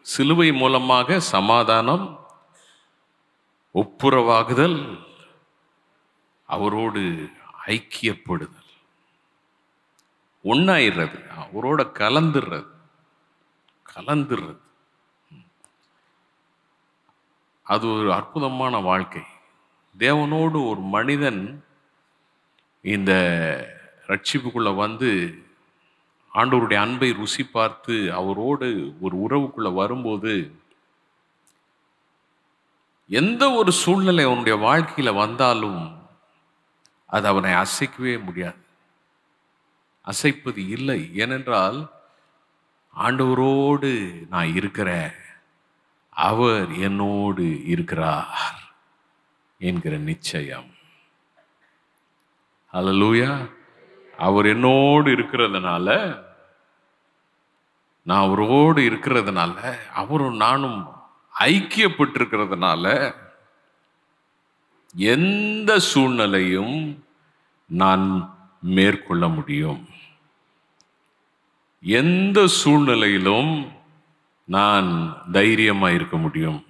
சிலுவை மூலமாக சமாதானம், ஒப்புரவாகுதல், அவரோடு ஐக்கியப்படுதல், ஒன்னாயிடுறது, அவரோட கலந்துடுறது. அது ஒரு அற்புதமான வாழ்க்கை. தேவனோடு ஒரு மனிதன் இந்த ரட்சிப்புக்குள்ள வந்து ஆண்டவருடைய அன்பை ருசி பார்த்து அவரோடு ஒரு உறவுக்குள்ள வரும்போது, எந்த ஒரு சூழ்நிலை அவனுடைய வாழ்க்கையில வந்தாலும் அது அவனை அசைக்கவே முடியாது. அசைப்பது இல்லை. ஏனென்றால் ஆண்டவரோடு நான் இருக்கிறேன், அவர் என்னோடு இருக்கிறார் என்கிற நிச்சயம். ஹல்லேலூயா. அவர் என்னோடு இருக்கிறதுனால, நான் அவரோடு இருக்கிறதுனால, அவரும் நானும் ஐக்கியப்பட்டிருக்கிறதுனால, எந்த சூழ்நிலையும் நான் மேற்கொள்ள முடியும். எந்த சூழ்நிலையிலும் நான் தைரியமாக இருக்க முடியும்.